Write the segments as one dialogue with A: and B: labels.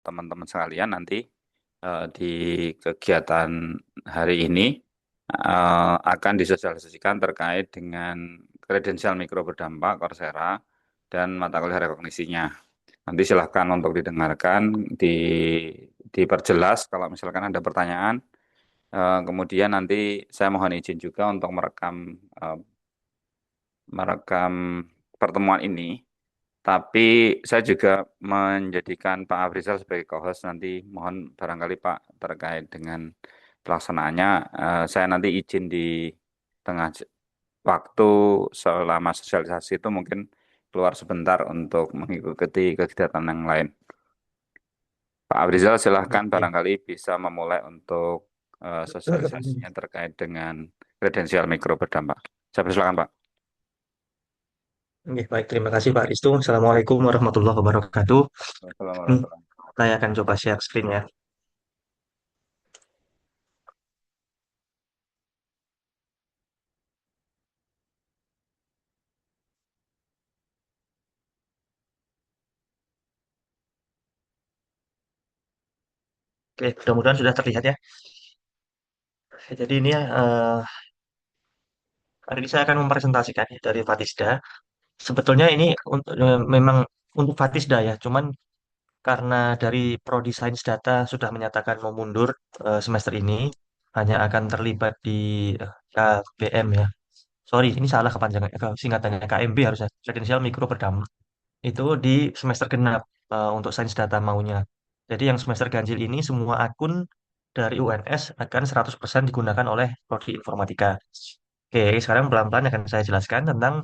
A: teman-teman sekalian nanti di kegiatan hari ini akan disosialisasikan terkait dengan kredensial mikro berdampak Coursera dan mata kuliah rekognisinya. Nanti silahkan untuk didengarkan, di, diperjelas kalau misalkan ada pertanyaan. Kemudian nanti saya mohon izin juga untuk eh, merekam pertemuan ini. Tapi saya juga menjadikan Pak Afrizal sebagai co-host nanti. Mohon barangkali Pak terkait dengan pelaksanaannya, saya nanti izin di tengah waktu selama sosialisasi itu mungkin keluar sebentar untuk mengikuti kegiatan yang lain. Pak Afrizal silahkan
B: Oke,
A: barangkali bisa memulai untuk sosialisasinya terkait dengan kredensial mikro berdampak. Saya persilakan Pak.
B: Oke, baik. Terima kasih Pak Ristu. Assalamualaikum warahmatullahi wabarakatuh. Ini
A: Assalamualaikum.
B: saya akan coba share screen ya. Oke, mudah-mudahan sudah terlihat ya. Jadi ini ya, hari ini saya akan mempresentasikan ya dari Fatisda. Sebetulnya ini untuk, memang untuk Fatisda ya, cuman karena dari Prodi Sains Data sudah menyatakan mau mundur semester ini, hanya akan terlibat di KBM ya. Sorry, ini salah kepanjangan, singkatannya KMB harusnya, Kredensial Mikro Berdampak. Itu di semester genap untuk sains data maunya. Jadi yang semester ganjil ini semua akun dari UNS akan 100% digunakan oleh prodi informatika. Oke, sekarang pelan-pelan akan saya jelaskan tentang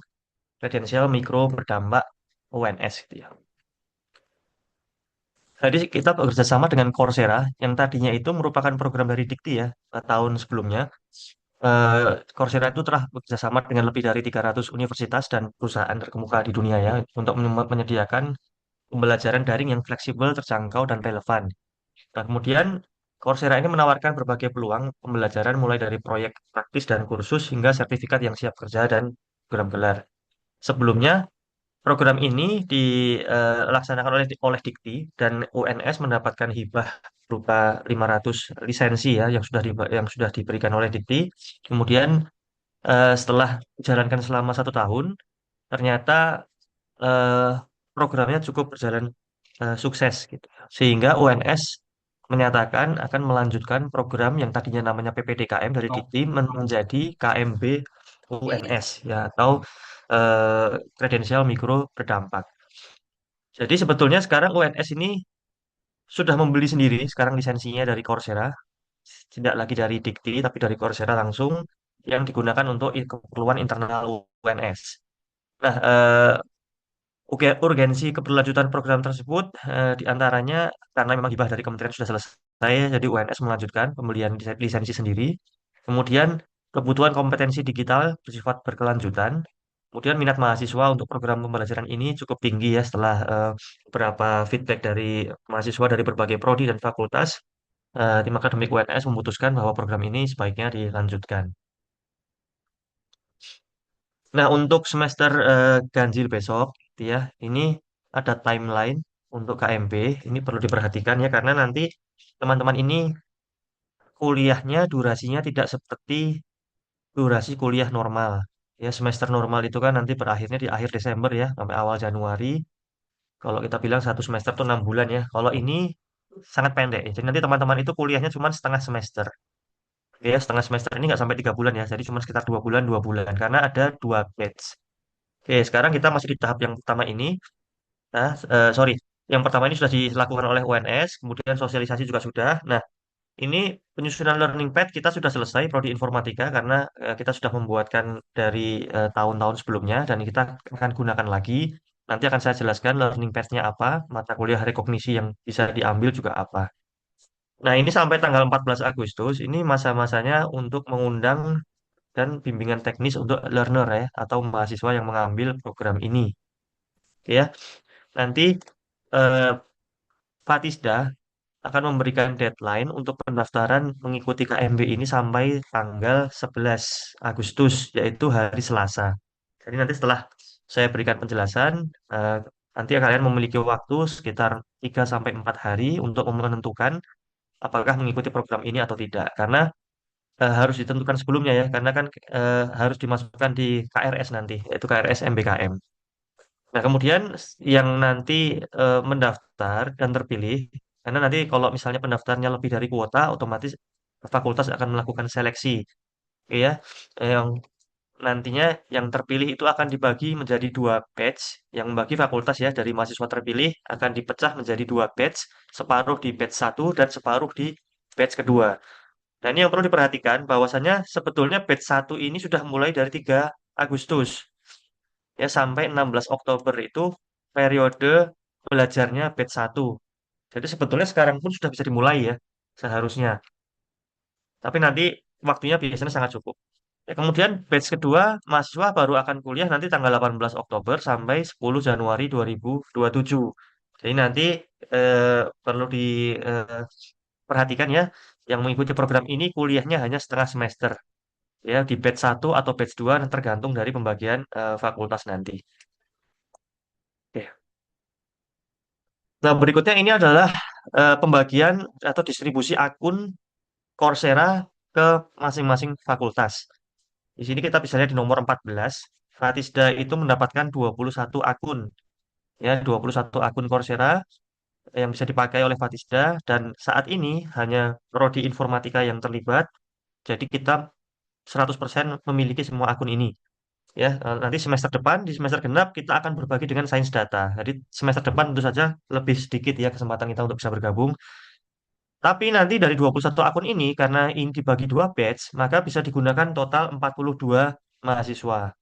B: kredensial mikro berdampak UNS gitu ya. Jadi kita bekerja sama dengan Coursera yang tadinya itu merupakan program dari Dikti ya tahun sebelumnya. Coursera itu telah bekerja sama dengan lebih dari 300 universitas dan perusahaan terkemuka di dunia ya untuk menyediakan pembelajaran daring yang fleksibel, terjangkau, dan relevan. Nah, kemudian Coursera ini menawarkan berbagai peluang pembelajaran mulai dari proyek praktis dan kursus hingga sertifikat yang siap kerja dan program gelar. Sebelumnya, program ini dilaksanakan oleh Dikti dan UNS mendapatkan hibah berupa 500 lisensi ya yang sudah diberikan oleh Dikti. Kemudian setelah dijalankan selama 1 tahun, ternyata eh, programnya cukup berjalan sukses gitu. Sehingga UNS menyatakan akan melanjutkan program yang tadinya namanya PPDKM dari Dikti menjadi KMB UNS ya atau kredensial mikro berdampak. Jadi sebetulnya sekarang UNS ini sudah membeli sendiri sekarang lisensinya dari Coursera, tidak lagi dari Dikti tapi dari Coursera langsung yang digunakan untuk keperluan internal UNS. Nah, urgensi keberlanjutan program tersebut diantaranya karena memang hibah dari kementerian sudah selesai, jadi UNS melanjutkan pembelian lisensi sendiri. Kemudian kebutuhan kompetensi digital bersifat berkelanjutan. Kemudian minat mahasiswa untuk program pembelajaran ini cukup tinggi ya setelah beberapa feedback dari mahasiswa dari berbagai prodi dan fakultas. Tim akademik UNS memutuskan bahwa program ini sebaiknya dilanjutkan. Nah, untuk semester ganjil besok, gitu ya, ini ada timeline untuk KMB. Ini perlu diperhatikan ya, karena nanti teman-teman ini kuliahnya durasinya tidak seperti durasi kuliah normal. Ya, semester normal itu kan nanti berakhirnya di akhir Desember ya, sampai awal Januari. Kalau kita bilang 1 semester tuh 6 bulan ya. Kalau ini sangat pendek ya. Jadi nanti teman-teman itu kuliahnya cuma setengah semester. Ya, setengah semester ini nggak sampai 3 bulan ya. Jadi cuma sekitar 2 bulan, 2 bulan. Karena ada 2 batch. Oke, sekarang kita masih di tahap yang pertama ini. Nah, sorry, yang pertama ini sudah dilakukan oleh UNS, kemudian sosialisasi juga sudah. Nah, ini penyusunan learning pad kita sudah selesai, prodi informatika, karena kita sudah membuatkan dari tahun-tahun sebelumnya, dan kita akan gunakan lagi. Nanti akan saya jelaskan learning pad-nya apa, mata kuliah rekognisi yang bisa diambil juga apa. Nah, ini sampai tanggal 14 Agustus, ini masa-masanya untuk mengundang dan bimbingan teknis untuk learner ya, atau mahasiswa yang mengambil program ini. Oke ya. Nanti eh, Fatisda akan memberikan deadline untuk pendaftaran mengikuti KMB ini sampai tanggal 11 Agustus, yaitu hari Selasa. Jadi nanti setelah saya berikan penjelasan, Nanti kalian memiliki waktu sekitar 3 sampai 4 hari untuk menentukan apakah mengikuti program ini atau tidak. Karena harus ditentukan sebelumnya ya, karena kan harus dimasukkan di KRS nanti, yaitu KRS MBKM. Nah, kemudian yang nanti mendaftar dan terpilih, karena nanti kalau misalnya pendaftarnya lebih dari kuota, otomatis fakultas akan melakukan seleksi, ya. Yang nantinya yang terpilih itu akan dibagi menjadi dua batch, yang bagi fakultas ya dari mahasiswa terpilih akan dipecah menjadi dua batch, separuh di batch satu dan separuh di batch kedua. Dan ini yang perlu diperhatikan bahwasannya sebetulnya batch satu ini sudah mulai dari 3 Agustus ya sampai 16 Oktober itu periode belajarnya batch satu. Jadi sebetulnya sekarang pun sudah bisa dimulai ya seharusnya. Tapi nanti waktunya biasanya sangat cukup. Ya, kemudian batch kedua mahasiswa baru akan kuliah nanti tanggal 18 Oktober sampai 10 Januari 2027. Jadi nanti perlu diperhatikan ya, yang mengikuti program ini kuliahnya hanya setengah semester ya di batch satu atau batch 2 tergantung dari pembagian fakultas nanti. Oke. Nah, berikutnya ini adalah pembagian atau distribusi akun Coursera ke masing-masing fakultas. Di sini kita bisa lihat di nomor 14, Fatisda itu mendapatkan 21 akun. Ya, 21 akun Coursera yang bisa dipakai oleh Fatisda dan saat ini hanya prodi informatika yang terlibat. Jadi kita 100% memiliki semua akun ini. Ya, nanti semester depan di semester genap kita akan berbagi dengan sains data. Jadi semester depan tentu saja lebih sedikit ya kesempatan kita untuk bisa bergabung. Tapi nanti dari 21 akun ini karena ini dibagi dua batch, maka bisa digunakan total 42 mahasiswa.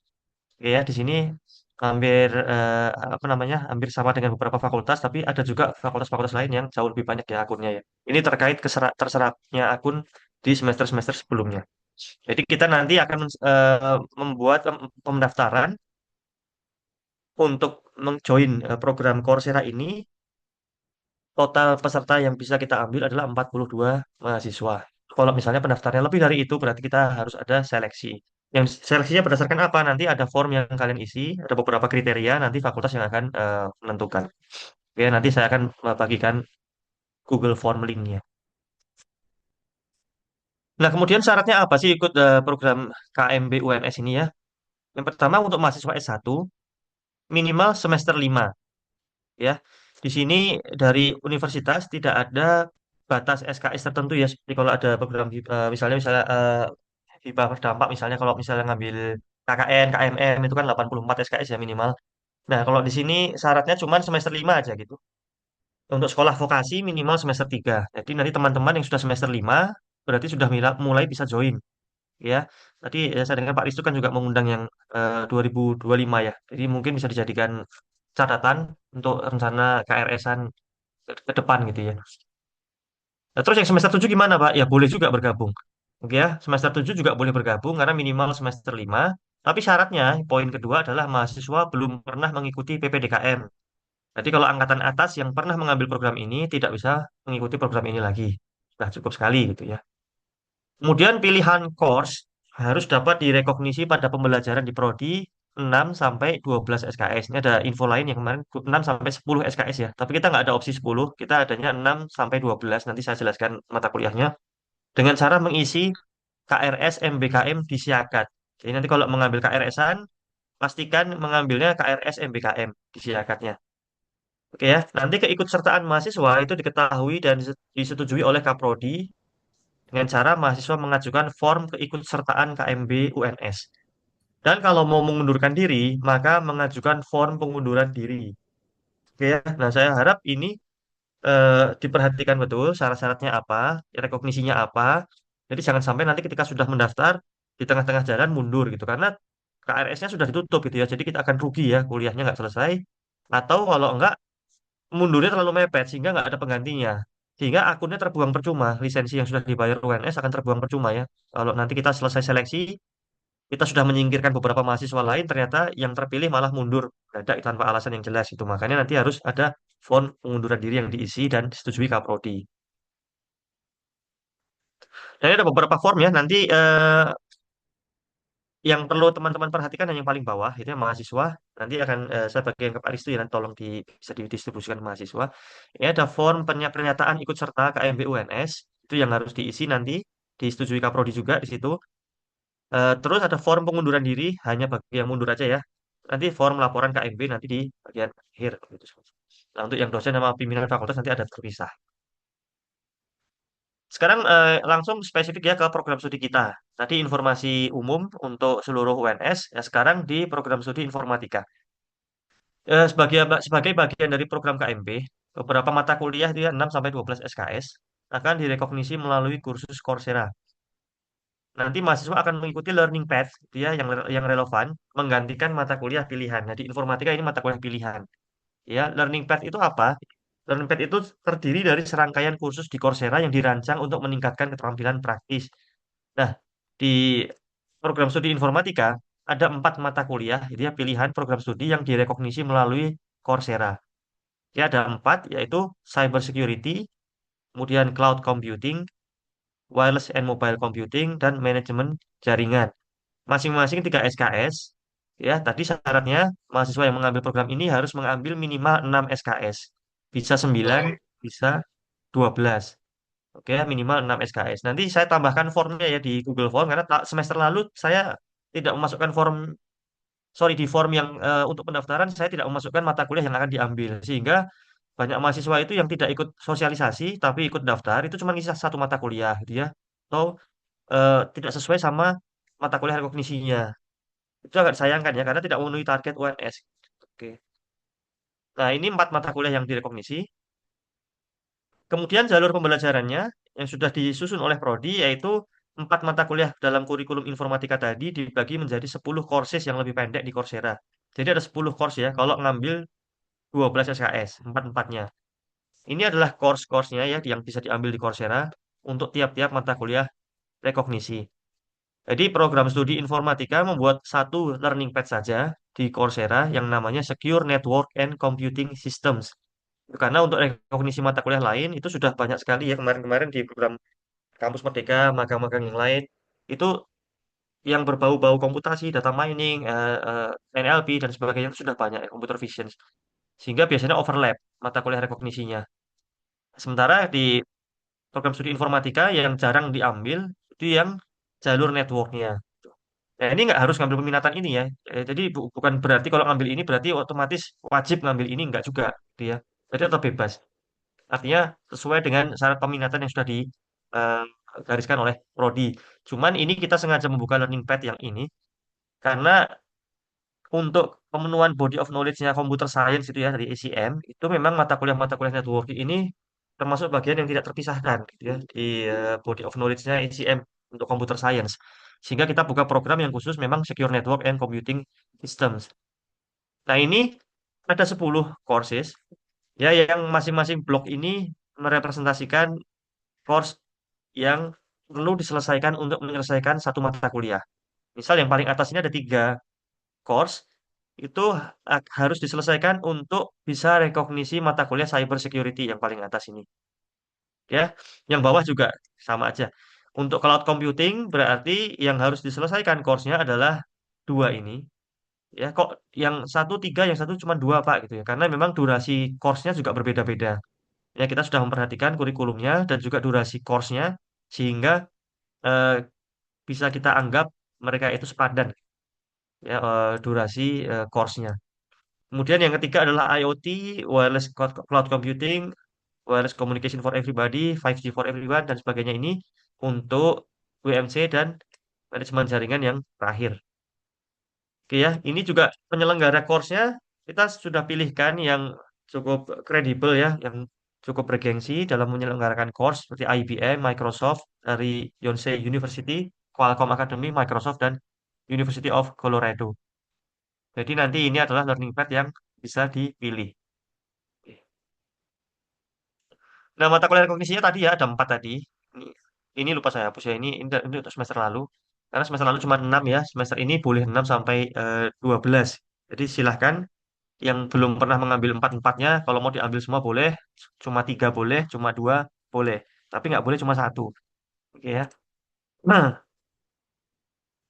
B: Oke ya, di sini hampir apa namanya? Hampir sama dengan beberapa fakultas, tapi ada juga fakultas-fakultas lain yang jauh lebih banyak ya akunnya ya. Ini terkait terserapnya akun di semester-semester sebelumnya. Jadi kita nanti akan membuat pendaftaran untuk menjoin program Coursera ini. Total peserta yang bisa kita ambil adalah 42 mahasiswa. Kalau misalnya pendaftarnya lebih dari itu, berarti kita harus ada seleksi. Yang seleksinya berdasarkan apa? Nanti ada form yang kalian isi, ada beberapa kriteria, nanti fakultas yang akan menentukan. Oke, nanti saya akan bagikan Google Form linknya. Nah, kemudian syaratnya apa sih ikut program KMB UNS ini ya? Yang pertama untuk mahasiswa S1, minimal semester 5 ya. Di sini dari universitas tidak ada batas SKS tertentu ya. Seperti kalau ada program misalnya hibah berdampak misalnya kalau misalnya ngambil KKN, KMM itu kan 84 SKS ya minimal. Nah, kalau di sini syaratnya cuma semester 5 aja gitu. Untuk sekolah vokasi minimal semester 3. Jadi nanti teman-teman yang sudah semester 5 berarti sudah mulai bisa join ya. Tadi saya dengar Pak Ristu kan juga mengundang yang 2025 ya. Jadi mungkin bisa dijadikan catatan untuk rencana KRS-an ke depan gitu ya. Nah, terus yang semester 7 gimana, Pak? Ya boleh juga bergabung. Oke ya, semester 7 juga boleh bergabung karena minimal semester 5. Tapi syaratnya, poin kedua adalah mahasiswa belum pernah mengikuti PPDKM. Jadi kalau angkatan atas yang pernah mengambil program ini tidak bisa mengikuti program ini lagi. Sudah cukup sekali gitu ya. Kemudian pilihan course harus dapat direkognisi pada pembelajaran di prodi 6 sampai 12 SKS. Ini ada info lain yang kemarin 6 sampai 10 SKS ya. Tapi kita nggak ada opsi 10, kita adanya 6 sampai 12. Nanti saya jelaskan mata kuliahnya. Dengan cara mengisi KRS MBKM di Siakat. Jadi nanti kalau mengambil KRS-an, pastikan mengambilnya KRS MBKM di Siakatnya. Oke ya, nanti keikutsertaan mahasiswa itu diketahui dan disetujui oleh Kaprodi dengan cara mahasiswa mengajukan form keikutsertaan KMB UNS. Dan kalau mau mengundurkan diri, maka mengajukan form pengunduran diri. Oke ya, nah saya harap ini diperhatikan betul syarat-syaratnya apa, rekognisinya apa. Jadi jangan sampai nanti ketika sudah mendaftar di tengah-tengah jalan mundur gitu karena KRS-nya sudah ditutup gitu ya. Jadi kita akan rugi ya kuliahnya nggak selesai. Atau kalau enggak mundurnya terlalu mepet sehingga nggak ada penggantinya. Sehingga akunnya terbuang percuma, lisensi yang sudah dibayar UNS akan terbuang percuma ya. Kalau nanti kita selesai seleksi, kita sudah menyingkirkan beberapa mahasiswa lain, ternyata yang terpilih malah mundur mendadak tanpa alasan yang jelas itu. Makanya nanti harus ada form pengunduran diri yang diisi dan disetujui Kaprodi. Dan ini ada beberapa form ya. Nanti yang perlu teman-teman perhatikan yang paling bawah itu yang mahasiswa. Nanti akan saya bagian ke Pak Ristu ya, nanti tolong bisa didistribusikan ke mahasiswa. Ini ada form pernyataan ikut serta KMB UNS, itu yang harus diisi nanti, disetujui Kaprodi juga di situ. Terus ada form pengunduran diri, hanya bagi yang mundur aja ya. Nanti form laporan KMB nanti di bagian akhir. Gitu. Nah, untuk yang dosen sama pimpinan fakultas nanti ada terpisah. Sekarang langsung spesifik ya ke program studi kita. Tadi informasi umum untuk seluruh UNS, ya sekarang di program studi informatika. Sebagai bagian dari program KMP, beberapa mata kuliah dia 6 sampai 12 SKS akan direkognisi melalui kursus Coursera. Nanti mahasiswa akan mengikuti learning path dia yang relevan menggantikan mata kuliah pilihan. Nah, di informatika ini mata kuliah pilihan. Ya, learning path itu apa? Learning path itu terdiri dari serangkaian kursus di Coursera yang dirancang untuk meningkatkan keterampilan praktis. Nah, di program studi informatika ada 4 mata kuliah, itu ya pilihan program studi yang direkognisi melalui Coursera. Ya, ada 4, yaitu cyber security, kemudian cloud computing, wireless and mobile computing, dan manajemen jaringan. Masing-masing 3 SKS. Ya, tadi syaratnya mahasiswa yang mengambil program ini harus mengambil minimal 6 SKS. Bisa 9, bisa 12. Oke, minimal 6 SKS. Nanti saya tambahkan formnya ya di Google Form karena semester lalu saya tidak memasukkan form, sorry, di form yang untuk pendaftaran saya tidak memasukkan mata kuliah yang akan diambil. Sehingga banyak mahasiswa itu yang tidak ikut sosialisasi tapi ikut daftar itu cuma ngisi satu mata kuliah gitu ya. Atau tidak sesuai sama mata kuliah rekognisinya. Itu agak disayangkan ya karena tidak memenuhi target UNS. Oke. Nah, ini 4 mata kuliah yang direkognisi. Kemudian jalur pembelajarannya yang sudah disusun oleh Prodi yaitu 4 mata kuliah dalam kurikulum informatika tadi dibagi menjadi 10 courses yang lebih pendek di Coursera. Jadi ada 10 course ya kalau ngambil 12 SKS, 4-4-nya. Ini adalah course-course-nya ya yang bisa diambil di Coursera untuk tiap-tiap mata kuliah rekognisi. Jadi program studi informatika membuat satu learning path saja di Coursera yang namanya Secure Network and Computing Systems. Karena untuk rekognisi mata kuliah lain itu sudah banyak sekali ya kemarin-kemarin di program Kampus Merdeka, magang-magang yang lain itu yang berbau-bau komputasi, data mining, NLP dan sebagainya itu sudah banyak ya, computer vision. Sehingga biasanya overlap mata kuliah rekognisinya. Sementara di program studi informatika yang jarang diambil itu yang jalur networknya. Nah, ini nggak harus ngambil peminatan ini ya. Jadi bukan berarti kalau ngambil ini berarti otomatis wajib ngambil ini, nggak juga, gitu ya. Berarti tetap bebas. Artinya sesuai dengan syarat peminatan yang sudah digariskan oleh Prodi. Cuman ini kita sengaja membuka learning path yang ini karena untuk pemenuhan body of knowledge-nya computer science itu ya dari ACM itu memang mata kuliah networking ini termasuk bagian yang tidak terpisahkan gitu ya di body of knowledge-nya ACM untuk computer science. Sehingga kita buka program yang khusus memang secure network and computing systems. Nah, ini ada 10 courses ya yang masing-masing blok ini merepresentasikan course yang perlu diselesaikan untuk menyelesaikan satu mata kuliah. Misal yang paling atas ini ada 3 course itu harus diselesaikan untuk bisa rekognisi mata kuliah cyber security yang paling atas ini. Ya, yang bawah juga sama aja. Untuk cloud computing berarti yang harus diselesaikan course-nya adalah 2 ini. Ya, kok yang satu 3, yang satu cuma 2 Pak gitu ya. Karena memang durasi course-nya juga berbeda-beda. Ya, kita sudah memperhatikan kurikulumnya dan juga durasi course-nya sehingga eh, bisa kita anggap mereka itu sepadan ya durasi course-nya. Kemudian yang ketiga adalah IoT, wireless cloud computing, wireless communication for everybody, 5G for everyone dan sebagainya ini untuk WMC dan manajemen jaringan yang terakhir. Oke ya, ini juga penyelenggara course-nya kita sudah pilihkan yang cukup kredibel ya, yang cukup bergengsi dalam menyelenggarakan course seperti IBM, Microsoft, dari Yonsei University, Qualcomm Academy, Microsoft, dan University of Colorado. Jadi nanti ini adalah learning path yang bisa dipilih. Nah, mata kuliah kognisinya tadi ya ada 4 tadi. Ini, ini lupa saya hapus ya. Ini untuk semester lalu. Karena semester lalu cuma 6 ya. Semester ini boleh 6 sampai 12. Jadi silahkan yang belum pernah mengambil 4-4-nya, kalau mau diambil semua boleh. Cuma 3 boleh, cuma 2 boleh. Tapi nggak boleh cuma satu. Oke ya. Nah,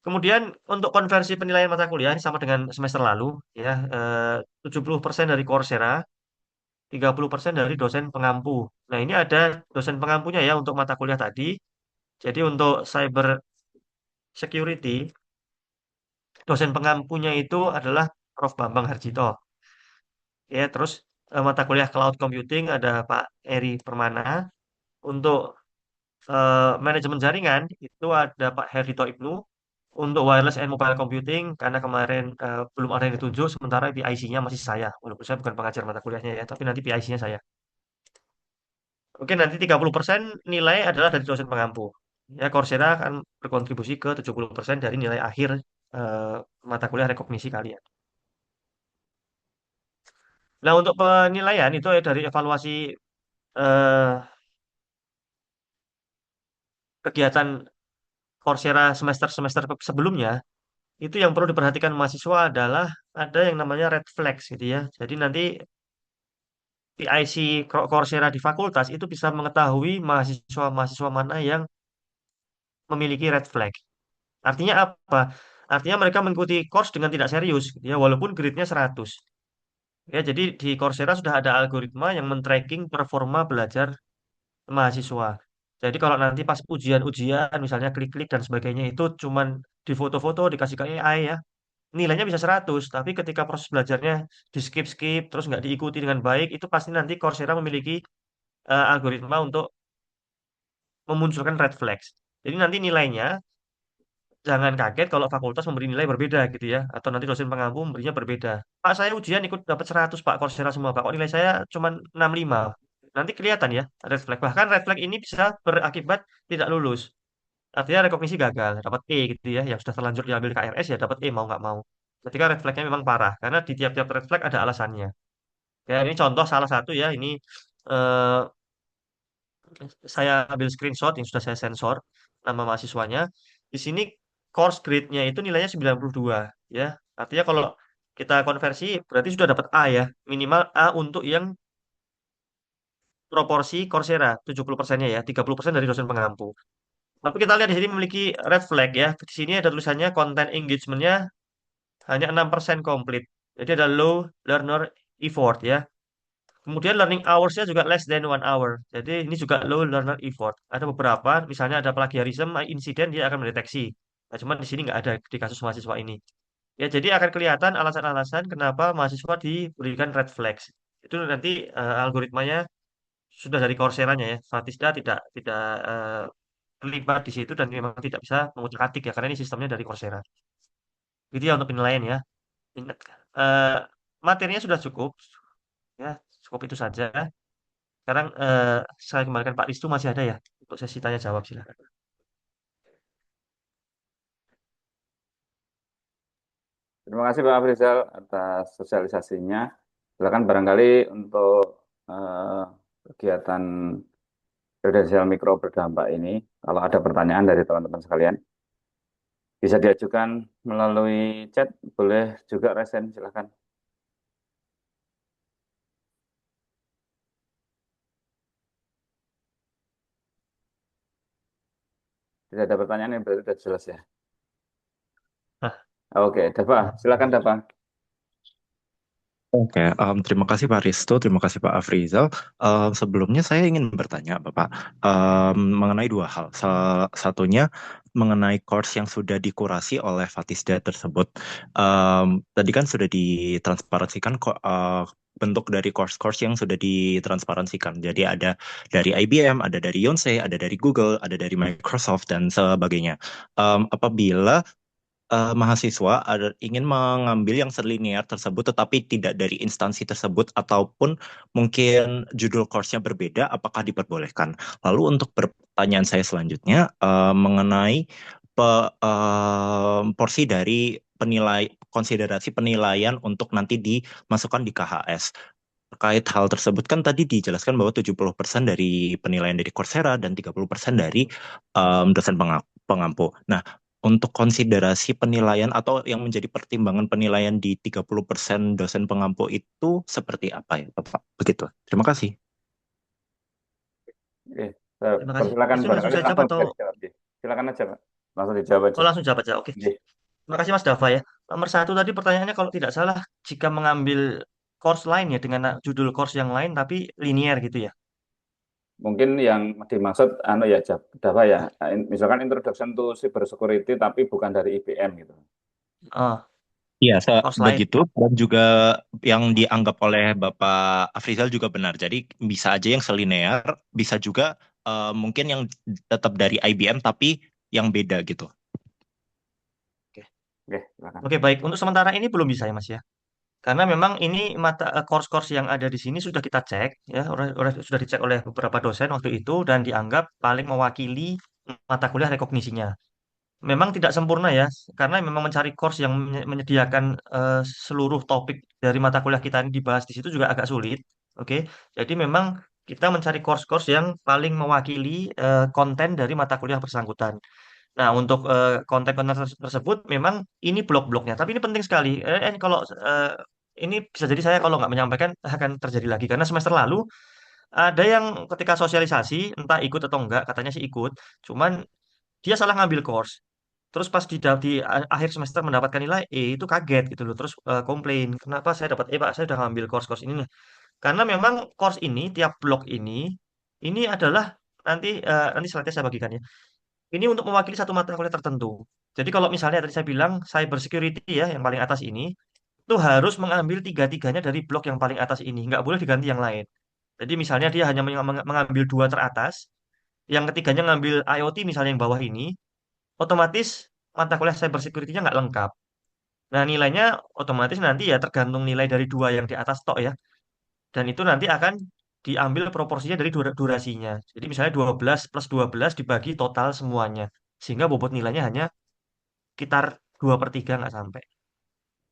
B: Kemudian untuk konversi penilaian mata kuliah ini sama dengan semester lalu ya, 70% dari Coursera, 30% dari dosen pengampu. Nah, ini ada dosen pengampunya ya untuk mata kuliah tadi. Jadi untuk cyber security, dosen pengampunya itu adalah Prof. Bambang Harjito. Ya, terus mata kuliah cloud computing ada Pak Eri Permana. Untuk manajemen jaringan itu ada Pak Herdito Ibnu. Untuk wireless and mobile computing karena kemarin belum ada yang ditunjuk, sementara PIC-nya masih saya. Walaupun saya bukan pengajar mata kuliahnya ya, tapi nanti PIC-nya saya. Oke, nanti 30% nilai adalah dari dosen pengampu. Ya, Coursera akan berkontribusi ke 70% dari nilai akhir eh, mata kuliah rekognisi kalian. Nah, untuk penilaian itu ya dari evaluasi eh, kegiatan Coursera semester-semester sebelumnya, itu yang perlu diperhatikan mahasiswa adalah ada yang namanya red flags gitu ya. Jadi nanti PIC Coursera di fakultas itu bisa mengetahui mahasiswa-mahasiswa mana yang memiliki red flag. Artinya apa? Artinya mereka mengikuti course dengan tidak serius, gitu ya, walaupun grade-nya 100. Ya, jadi di Coursera sudah ada algoritma yang men-tracking performa belajar mahasiswa. Jadi kalau nanti pas ujian-ujian, misalnya klik-klik dan sebagainya itu cuman di foto-foto dikasih ke AI ya, nilainya bisa 100. Tapi ketika proses belajarnya di skip-skip, terus nggak diikuti dengan baik, itu pasti nanti Coursera memiliki algoritma untuk memunculkan red flags. Jadi nanti nilainya jangan kaget kalau fakultas memberi nilai berbeda gitu ya. Atau nanti dosen pengampu memberinya berbeda. Pak, saya ujian ikut dapat 100 Pak, Coursera semua Pak. Kok nilai saya cuma 65? Nanti kelihatan ya red flag. Bahkan red flag ini bisa berakibat tidak lulus. Artinya rekognisi gagal, dapat E gitu ya. Yang sudah terlanjur diambil KRS ya dapat E mau nggak mau. Ketika red flagnya memang parah. Karena di tiap-tiap red flag ada alasannya. Ya, ini contoh salah satu ya. Ini eh, saya ambil screenshot yang sudah saya sensor nama mahasiswanya. Di sini course grade-nya itu nilainya 92 ya. Artinya kalau kita konversi berarti sudah dapat A ya. Minimal A untuk yang proporsi Coursera 70%-nya ya, 30% dari dosen pengampu. Tapi kita lihat di sini memiliki red flag ya. Di sini ada tulisannya content engagement-nya hanya 6% komplit. Jadi ada low learner effort ya. Kemudian learning hours-nya juga less than 1 hour. Jadi ini juga low learner effort. Ada beberapa, misalnya ada plagiarism, insiden dia akan mendeteksi. Nah, cuman di sini nggak ada di kasus mahasiswa ini. Ya, jadi akan kelihatan alasan-alasan kenapa mahasiswa diberikan red flags. Itu nanti algoritmanya sudah dari Coursera-nya ya. Fatisda tidak terlibat di situ dan memang tidak bisa mengutak-atik ya karena ini sistemnya dari Coursera. Gitu ya untuk penilaian ya. Ingat, eh, materinya sudah cukup ya, cukup itu saja. Sekarang saya kembalikan Pak Ristu masih ada ya untuk sesi tanya jawab silakan.
A: Terima kasih Pak Afrizal atas sosialisasinya. Silakan barangkali untuk eh, kegiatan kredensial mikro berdampak ini, kalau ada pertanyaan dari teman-teman sekalian, bisa diajukan melalui chat, boleh juga resen, silakan. Tidak ada pertanyaan yang berarti sudah jelas ya.
B: Nah,
A: Oke, Dava, silakan Dava.
C: Oke, terima kasih Pak Risto, terima kasih Pak Afrizal. Sebelumnya saya ingin bertanya Bapak mengenai dua hal. Salah satunya mengenai course yang sudah dikurasi oleh Fatisda tersebut. Tadi kan sudah ditransparansikan kok bentuk dari course-course yang sudah ditransparansikan. Jadi ada dari IBM, ada dari Yonsei, ada dari Google, ada dari Microsoft dan sebagainya. Apabila mahasiswa ingin mengambil yang selinier tersebut tetapi tidak dari instansi tersebut ataupun mungkin judul course-nya berbeda, apakah diperbolehkan? Lalu untuk pertanyaan saya selanjutnya mengenai porsi dari konsiderasi penilaian untuk nanti dimasukkan di KHS. Terkait hal tersebut kan tadi dijelaskan bahwa 70% dari penilaian dari Coursera dan 30% dari dosen pengampu. Nah, untuk konsiderasi penilaian atau yang menjadi pertimbangan penilaian di 30% dosen pengampu itu seperti apa ya, Bapak? Begitu. Terima kasih.
A: Oke,
B: terima kasih.
A: persilakan
B: Itu langsung
A: barangkali
B: saya jawab
A: langsung
B: atau
A: bisa dijawab. Ya. Silakan aja Pak. Langsung dijawab
B: Oh,
A: aja.
B: langsung jawab aja. Oke.
A: Nggih.
B: Terima kasih Mas Dava ya. Nomor satu tadi pertanyaannya kalau tidak salah, jika mengambil course lain ya dengan judul course yang lain tapi linear gitu ya.
A: Mungkin yang dimaksud anu ya, Dava ya. Misalkan Introduction to Cyber Security tapi bukan dari IBM gitu.
B: Ah,
C: Iya,
B: course lain.
C: begitu. Dan juga yang dianggap oleh Bapak Afrizal juga benar. Jadi bisa aja yang selinear, bisa juga mungkin yang tetap dari IBM tapi yang beda gitu.
B: Oke.
A: Oke, silakan.
B: Oke, baik. Untuk sementara ini belum bisa ya Mas ya. Karena memang ini course-course yang ada di sini sudah kita cek ya, sudah dicek oleh beberapa dosen waktu itu dan dianggap paling mewakili mata kuliah rekognisinya. Memang tidak sempurna ya, karena memang mencari course yang menyediakan seluruh topik dari mata kuliah kita ini dibahas di situ juga agak sulit. Oke, jadi memang kita mencari course-course yang paling mewakili konten dari mata kuliah bersangkutan. Nah, untuk konten-konten tersebut memang ini blok-bloknya, tapi ini penting sekali. Kalau ini bisa jadi saya kalau nggak menyampaikan akan terjadi lagi karena semester lalu ada yang ketika sosialisasi entah ikut atau enggak, katanya sih ikut, cuman dia salah ngambil course. Terus pas di akhir semester mendapatkan nilai E itu kaget gitu loh. Terus komplain, kenapa saya dapat E Pak? Saya udah ngambil course-course ini nih. Karena memang course ini tiap blok ini adalah nanti slide saya bagikan ya. Ini untuk mewakili satu mata kuliah tertentu. Jadi kalau misalnya tadi saya bilang cyber security ya yang paling atas ini itu harus mengambil tiga-tiganya dari blok yang paling atas ini, nggak boleh diganti yang lain. Jadi misalnya dia hanya mengambil dua teratas, yang ketiganya ngambil IoT misalnya yang bawah ini, otomatis mata kuliah cyber security-nya nggak lengkap. Nah, nilainya otomatis nanti ya tergantung nilai dari dua yang di atas tok ya. Dan itu nanti akan diambil proporsinya dari durasinya. Jadi misalnya 12 plus 12 dibagi total semuanya. Sehingga bobot nilainya hanya sekitar 2/3 nggak sampai.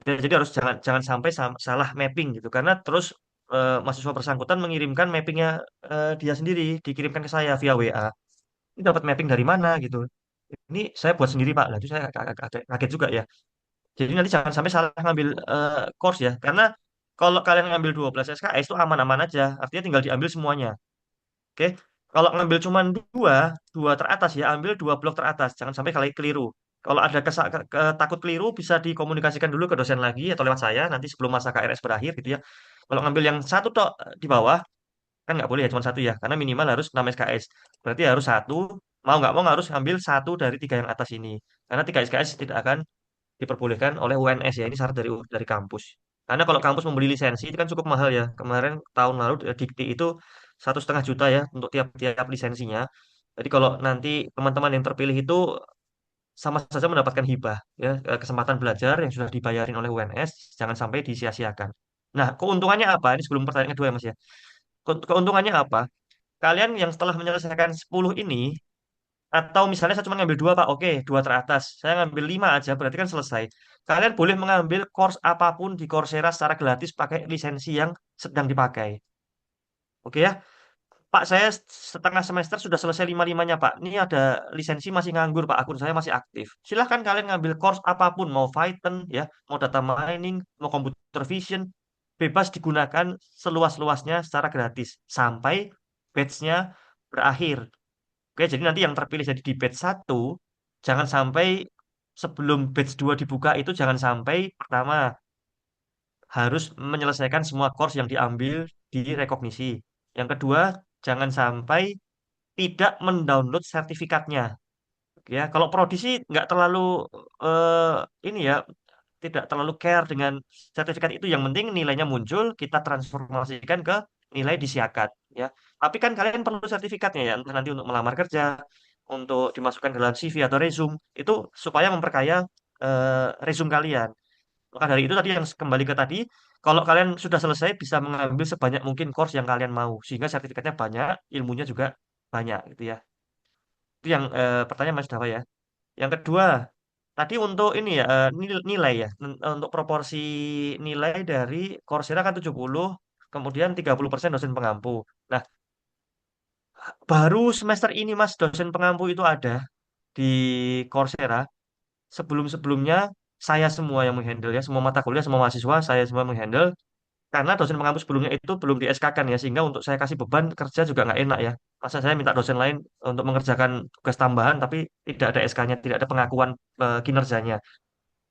B: Jadi harus jangan jangan sampai salah mapping gitu. Karena terus mahasiswa bersangkutan mengirimkan mappingnya dia sendiri, dikirimkan ke saya via WA. Ini dapat mapping dari mana gitu. Ini saya buat sendiri Pak. Lah itu saya kaget juga ya. Jadi nanti jangan sampai salah ngambil course ya. Karena kalau kalian ngambil 12 SKS itu aman-aman aja. Artinya tinggal diambil semuanya. Oke. Kalau ngambil cuma dua, dua teratas ya, ambil dua blok teratas. Jangan sampai kalian keliru. Kalau ada takut keliru bisa dikomunikasikan dulu ke dosen lagi atau lewat saya nanti sebelum masa KRS berakhir gitu ya. Kalau ngambil yang satu tok di bawah kan nggak boleh ya cuma satu ya, karena minimal harus 6 SKS. Berarti harus satu, mau nggak mau harus ngambil satu dari tiga yang atas ini. Karena tiga SKS tidak akan diperbolehkan oleh UNS ya, ini syarat dari kampus. Karena kalau kampus membeli lisensi itu kan cukup mahal ya. Kemarin tahun lalu Dikti itu 1,5 juta ya untuk tiap-tiap lisensinya. Jadi kalau nanti teman-teman yang terpilih itu sama saja mendapatkan hibah ya, kesempatan belajar yang sudah dibayarin oleh UNS jangan sampai disia-siakan. Nah, keuntungannya apa? Ini sebelum pertanyaan kedua ya Mas ya. Keuntungannya apa? Kalian yang setelah menyelesaikan 10 ini atau misalnya saya cuma ngambil dua Pak, oke, dua teratas. Saya ngambil lima aja, berarti kan selesai. Kalian boleh mengambil course apapun di Coursera secara gratis pakai lisensi yang sedang dipakai. Oke ya, Pak, saya setengah semester sudah selesai lima-limanya Pak. Ini ada lisensi masih nganggur Pak, akun saya masih aktif. Silahkan kalian ngambil course apapun, mau Python ya, mau data mining, mau computer vision, bebas digunakan seluas-luasnya secara gratis sampai batch-nya berakhir. Oke, jadi nanti yang terpilih jadi di batch satu jangan sampai sebelum batch 2 dibuka itu jangan sampai pertama harus menyelesaikan semua course yang diambil di rekognisi. Yang kedua, jangan sampai tidak mendownload sertifikatnya. Ya, kalau prodi sih nggak terlalu eh, ini ya, tidak terlalu care dengan sertifikat itu. Yang penting nilainya muncul, kita transformasikan ke nilai di Siakat. Ya, tapi kan kalian perlu sertifikatnya ya, entah nanti untuk melamar kerja, untuk dimasukkan ke dalam CV atau resume, itu supaya memperkaya resume kalian. Maka dari itu tadi yang kembali ke tadi, kalau kalian sudah selesai bisa mengambil sebanyak mungkin course yang kalian mau, sehingga sertifikatnya banyak, ilmunya juga banyak gitu ya. Itu yang pertanyaan Mas Dawa ya. Yang kedua, tadi untuk ini ya nilai ya, untuk proporsi nilai dari Coursera kan 70, kemudian 30% dosen pengampu. Nah, baru semester ini Mas dosen pengampu itu ada di Coursera. Sebelum-sebelumnya saya semua yang menghandle ya, semua mata kuliah, semua mahasiswa saya semua menghandle. karena dosen pengampu sebelumnya itu belum di SK-kan ya, sehingga untuk saya kasih beban kerja juga nggak enak ya. Masa saya minta dosen lain untuk mengerjakan tugas tambahan, tapi tidak ada SK-nya, tidak ada pengakuan kinerjanya.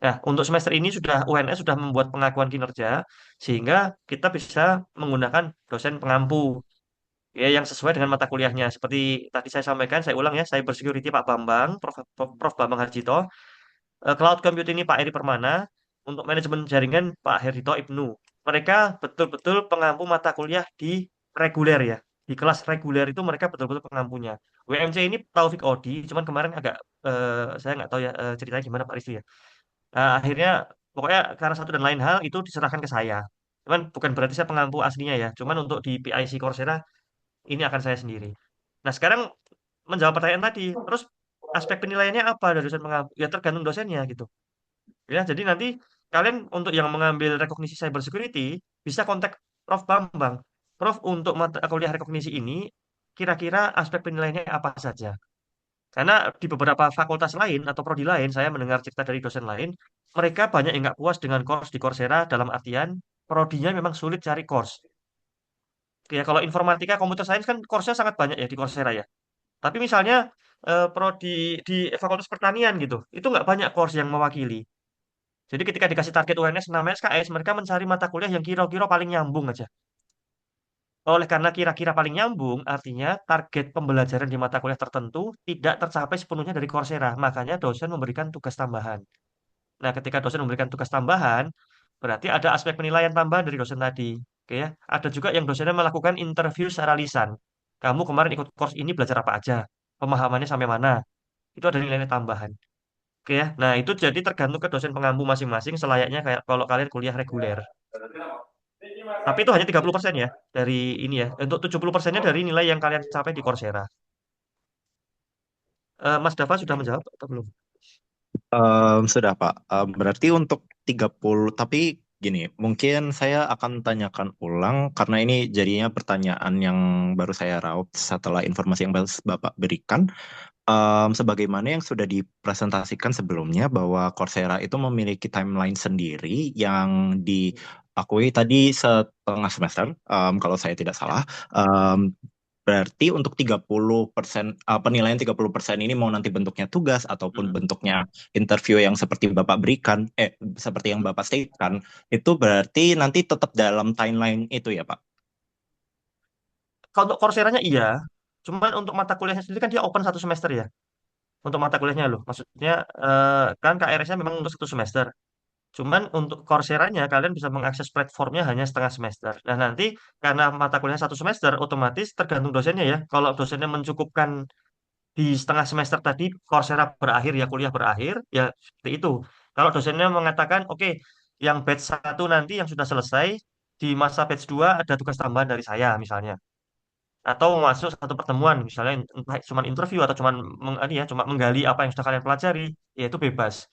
B: Nah, untuk semester ini sudah UNS sudah membuat pengakuan kinerja, sehingga kita bisa menggunakan dosen pengampu ya yang sesuai dengan mata kuliahnya. Seperti tadi saya sampaikan, saya ulang ya, Cyber Security Pak Bambang, Prof. Bambang Harjito, Cloud Computing ini Pak Eri Permana, untuk manajemen jaringan Pak Herdito Ibnu. Mereka betul-betul pengampu mata kuliah di reguler ya. Di kelas reguler itu mereka betul-betul pengampunya. WMC ini Taufik Odi, cuman kemarin agak saya nggak tahu ya ceritanya gimana Pak Rizky ya. Akhirnya pokoknya karena satu dan lain hal itu diserahkan ke saya. Cuman bukan berarti saya pengampu aslinya ya. Cuman untuk di PIC Coursera ini akan saya sendiri. Nah, sekarang menjawab pertanyaan tadi, terus aspek penilaiannya apa dari dosen pengampu? Ya tergantung dosennya gitu. Ya, jadi nanti kalian untuk yang mengambil rekognisi cyber security bisa kontak Prof Bambang. Prof untuk mata kuliah rekognisi ini kira-kira aspek penilaiannya apa saja? Karena di beberapa fakultas lain atau prodi lain, saya mendengar cerita dari dosen lain, mereka banyak yang nggak puas dengan course di Coursera dalam artian prodinya memang sulit cari course. Ya, kalau informatika, komputer sains kan course-nya sangat banyak ya di Coursera ya. Tapi misalnya prodi di Fakultas Pertanian gitu, itu nggak banyak course yang mewakili. Jadi ketika dikasih target UNS namanya SKS, mereka mencari mata kuliah yang kira-kira paling nyambung aja. Oleh karena kira-kira paling nyambung, artinya target pembelajaran di mata kuliah tertentu tidak tercapai sepenuhnya dari Coursera. Makanya dosen memberikan tugas tambahan. Nah, ketika dosen memberikan tugas tambahan, berarti ada aspek penilaian tambahan dari dosen tadi. Oke ya. Ada juga yang dosennya melakukan interview secara lisan. Kamu kemarin ikut course ini belajar apa aja? Pemahamannya sampai mana? Itu ada nilai tambahan. Oke ya. Nah, itu jadi tergantung ke dosen pengampu masing-masing selayaknya kayak kalau kalian kuliah reguler. Tapi itu hanya 30% ya dari ini ya. Untuk 70%-nya dari nilai yang kalian capai di Coursera. Mas Dava sudah menjawab atau belum?
C: Sudah Pak. Berarti untuk 30, tapi gini, mungkin saya akan tanyakan ulang karena ini jadinya pertanyaan yang baru saya raup setelah informasi yang Bapak berikan. Sebagaimana yang sudah dipresentasikan sebelumnya bahwa Coursera itu memiliki timeline sendiri yang diakui tadi setengah semester, kalau saya tidak
B: Ya.
C: salah. Em, Berarti untuk 30%, penilaian 30% ini mau nanti bentuknya tugas ataupun
B: Mm-mm.
C: bentuknya interview yang seperti Bapak berikan, seperti yang Bapak statekan, itu berarti nanti tetap dalam timeline itu ya Pak?
B: Kalau untuk Coursera-nya iya. Cuman untuk mata kuliahnya sendiri kan dia open satu semester ya. Untuk mata kuliahnya loh. Maksudnya kan KRS-nya memang untuk satu semester. Cuman untuk Coursera-nya kalian bisa mengakses platformnya hanya setengah semester. Nah nanti karena mata kuliah satu semester, otomatis tergantung dosennya ya. Kalau dosennya mencukupkan di setengah semester tadi Coursera berakhir ya kuliah berakhir, ya seperti itu. Kalau dosennya mengatakan, oke, yang batch satu nanti yang sudah selesai, di masa batch 2 ada tugas tambahan dari saya misalnya. Atau masuk satu pertemuan, misalnya entah cuma interview atau cuma ya, cuma menggali apa yang sudah kalian pelajari, ya itu bebas.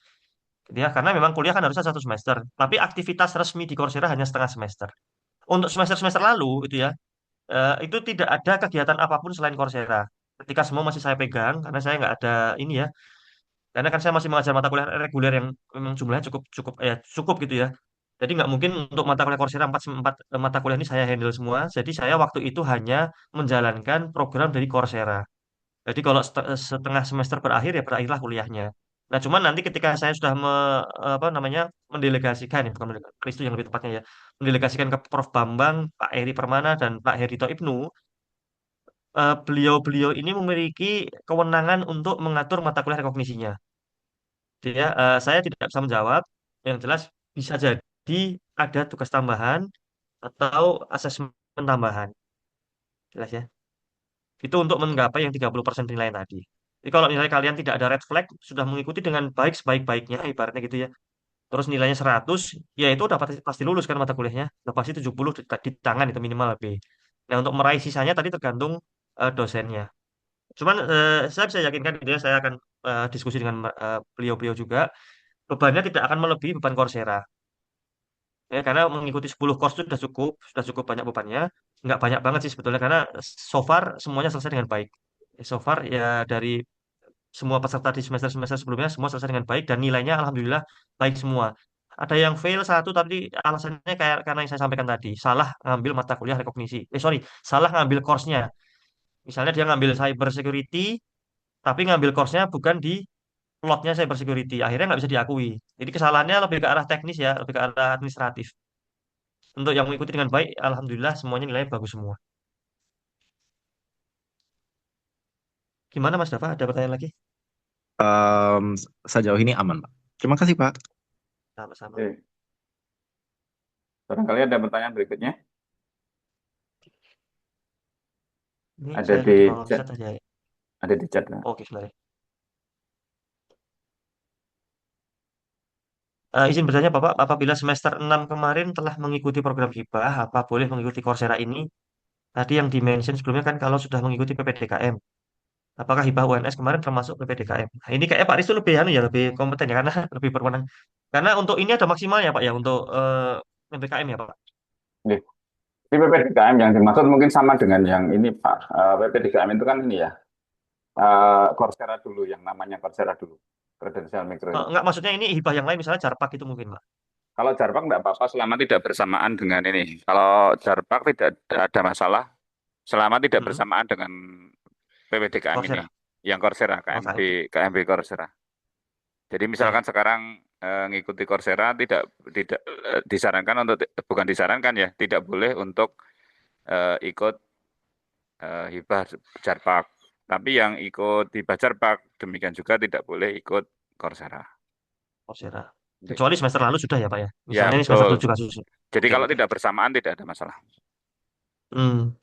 B: Ya, karena memang kuliah kan harusnya satu semester, tapi aktivitas resmi di Coursera hanya setengah semester. Untuk semester-semester lalu itu ya, itu tidak ada kegiatan apapun selain Coursera. Ketika semua masih saya pegang, karena saya nggak ada ini ya, karena kan saya masih mengajar mata kuliah reguler yang memang jumlahnya cukup cukup cukup gitu ya. Jadi nggak mungkin untuk mata kuliah Coursera empat mata kuliah ini saya handle semua. Jadi saya waktu itu hanya menjalankan program dari Coursera. Jadi kalau setengah semester berakhir ya berakhirlah kuliahnya. Nah, cuman nanti ketika saya sudah apa namanya mendelegasikan ya bukan Kristu yang lebih tepatnya ya, mendelegasikan ke Prof Bambang, Pak Eri Permana dan Pak Herito Ibnu, beliau-beliau ini memiliki kewenangan untuk mengatur mata kuliah rekognisinya. Jadi ya, saya tidak bisa menjawab. Yang jelas bisa jadi ada tugas tambahan atau asesmen tambahan. Jelas ya. Itu untuk menggapai yang 30% penilaian tadi. Jadi kalau nilai kalian tidak ada red flag, sudah mengikuti dengan baik sebaik-baiknya, ibaratnya gitu ya. Terus nilainya 100, ya itu udah pasti lulus kan mata kuliahnya. Udah pasti 70 di tangan itu minimal lebih. Nah untuk meraih sisanya tadi tergantung dosennya. Cuman saya bisa yakinkan gitu ya, saya akan diskusi dengan beliau-beliau juga. Bebannya tidak akan melebihi beban Coursera. Ya, karena mengikuti 10 course itu sudah cukup banyak bebannya. Nggak banyak banget sih sebetulnya, karena so far semuanya selesai dengan baik. So far ya dari semua peserta di semester-semester sebelumnya semua selesai dengan baik dan nilainya alhamdulillah baik semua. ada yang fail satu tapi alasannya kayak karena yang saya sampaikan tadi, salah ngambil mata kuliah rekognisi. Sorry, salah ngambil course-nya. Misalnya dia ngambil cyber security, tapi ngambil course-nya bukan di plotnya cyber security. Akhirnya nggak bisa diakui. Jadi kesalahannya lebih ke arah teknis ya, lebih ke arah administratif. Untuk yang mengikuti dengan baik, alhamdulillah semuanya nilainya bagus semua. Gimana Mas Dafa? Ada pertanyaan lagi?
C: Em, Sejauh ini aman, Pak. Terima kasih, Pak.
B: Sama-sama.
A: Oke. Barangkali ada pertanyaan berikutnya.
B: Ini
A: Ada
B: saya
A: di
B: lihat di kolom
A: chat,
B: chat aja ya.
A: ada di chat. Nah.
B: Oke, sebenarnya. Izin bertanya Bapak, apabila semester 6 kemarin telah mengikuti program hibah, apa boleh mengikuti Coursera ini? Tadi yang dimention sebelumnya kan kalau sudah mengikuti PPDKM. Apakah hibah UNS kemarin termasuk PPDKM? Nah, ini kayak Pak Risto lebih anu ya, lebih kompeten ya karena lebih berwenang. Karena untuk ini ada maksimalnya Pak ya untuk PPDKM ya Pak.
A: Oke. Di PPDKM yang dimaksud mungkin sama dengan yang ini Pak. PPDKM itu kan ini ya, Coursera dulu, yang namanya Coursera dulu. Kredensial mikro ini.
B: Enggak maksudnya ini hibah yang lain misalnya Jarpak itu mungkin Pak.
A: Kalau Jarpak nggak apa-apa selama tidak bersamaan dengan ini. Kalau Jarpak tidak ada masalah selama tidak
B: Hmm,
A: bersamaan dengan PPDKM ini.
B: Coursera.
A: Yang Coursera,
B: Oke, oke.
A: KMB Coursera. Jadi
B: Oke.
A: misalkan sekarang ngikuti Coursera tidak tidak disarankan untuk, bukan disarankan ya, tidak boleh untuk ikut hibah Jarpak. Tapi yang ikut hibah Jarpak demikian juga tidak boleh ikut Coursera.
B: Coursera.
A: Oke.
B: Kecuali semester lalu sudah ya Pak ya.
A: Ya
B: Misalnya ini semester
A: betul.
B: 7 kasusnya.
A: Jadi
B: Oke,
A: kalau
B: oke.
A: tidak bersamaan tidak ada masalah.
B: Hmm.